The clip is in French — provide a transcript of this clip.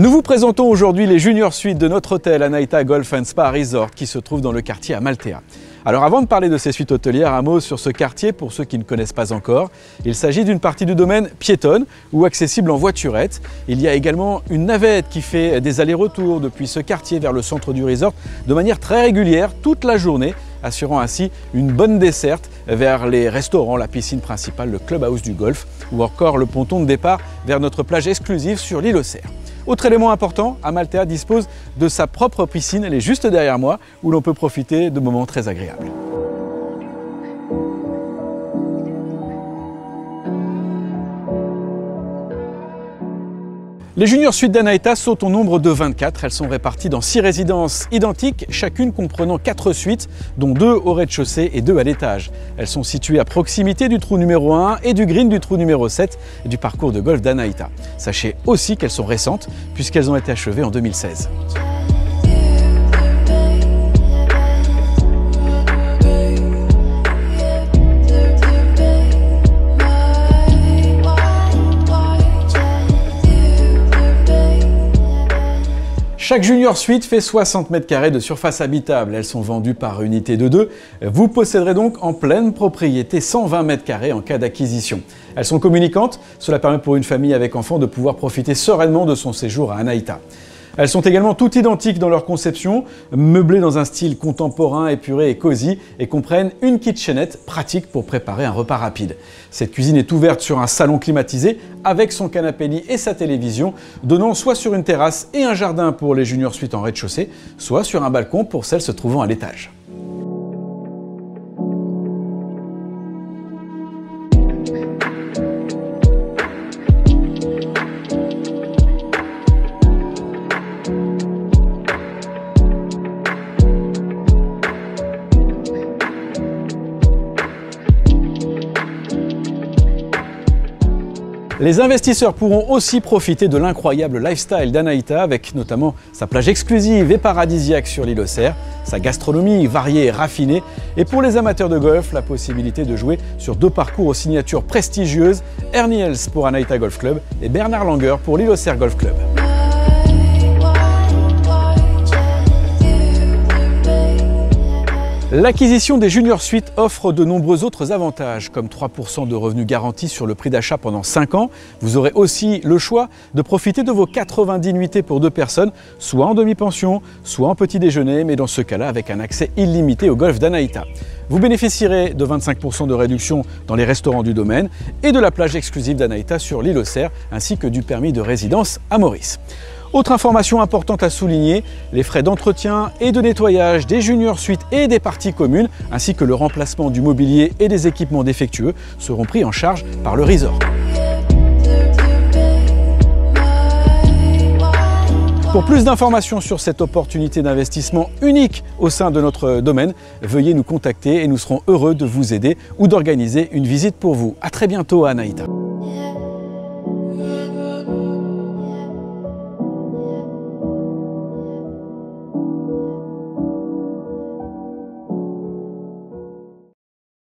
Nous vous présentons aujourd'hui les junior suites de notre hôtel Anaïta Golf & Spa Resort qui se trouve dans le quartier Amaltea. Alors avant de parler de ces suites hôtelières, un mot sur ce quartier pour ceux qui ne connaissent pas encore. Il s'agit d'une partie du domaine piétonne ou accessible en voiturette. Il y a également une navette qui fait des allers-retours depuis ce quartier vers le centre du resort de manière très régulière toute la journée, assurant ainsi une bonne desserte vers les restaurants, la piscine principale, le clubhouse du golf ou encore le ponton de départ vers notre plage exclusive sur l'île aux Cerfs. Autre élément important, Amaltea dispose de sa propre piscine, elle est juste derrière moi, où l'on peut profiter de moments très agréables. Les junior suites d'Anaïta sont au nombre de 24. Elles sont réparties dans 6 résidences identiques, chacune comprenant 4 suites, dont 2 au rez-de-chaussée et 2 à l'étage. Elles sont situées à proximité du trou numéro 1 et du green du trou numéro 7 et du parcours de golf d'Anaïta. Sachez aussi qu'elles sont récentes, puisqu'elles ont été achevées en 2016. Chaque junior suite fait 60 mètres carrés de surface habitable. Elles sont vendues par unité de 2. Vous posséderez donc en pleine propriété 120 mètres carrés en cas d'acquisition. Elles sont communicantes. Cela permet pour une famille avec enfants de pouvoir profiter sereinement de son séjour à Anaïta. Elles sont également toutes identiques dans leur conception, meublées dans un style contemporain, épuré et cosy, et comprennent une kitchenette pratique pour préparer un repas rapide. Cette cuisine est ouverte sur un salon climatisé avec son canapé lit et sa télévision, donnant soit sur une terrasse et un jardin pour les junior suites en rez-de-chaussée, soit sur un balcon pour celles se trouvant à l'étage. Les investisseurs pourront aussi profiter de l'incroyable lifestyle d'Anaïta avec notamment sa plage exclusive et paradisiaque sur l'île aux Cerfs, sa gastronomie variée et raffinée et pour les amateurs de golf, la possibilité de jouer sur 2 parcours aux signatures prestigieuses, Ernie Els pour Anaïta Golf Club et Bernard Langer pour l'île aux Cerfs Golf Club. L'acquisition des junior suites offre de nombreux autres avantages, comme 3% de revenus garantis sur le prix d'achat pendant 5 ans. Vous aurez aussi le choix de profiter de vos 90 nuitées pour 2 personnes, soit en demi-pension, soit en petit déjeuner, mais dans ce cas-là avec un accès illimité au golf d'Anaïta. Vous bénéficierez de 25% de réduction dans les restaurants du domaine et de la plage exclusive d'Anaïta sur l'île aux Cerfs, ainsi que du permis de résidence à Maurice. Autre information importante à souligner, les frais d'entretien et de nettoyage des junior suites et des parties communes, ainsi que le remplacement du mobilier et des équipements défectueux seront pris en charge par le resort. Pour plus d'informations sur cette opportunité d'investissement unique au sein de notre domaine, veuillez nous contacter et nous serons heureux de vous aider ou d'organiser une visite pour vous. À très bientôt à Anaïta.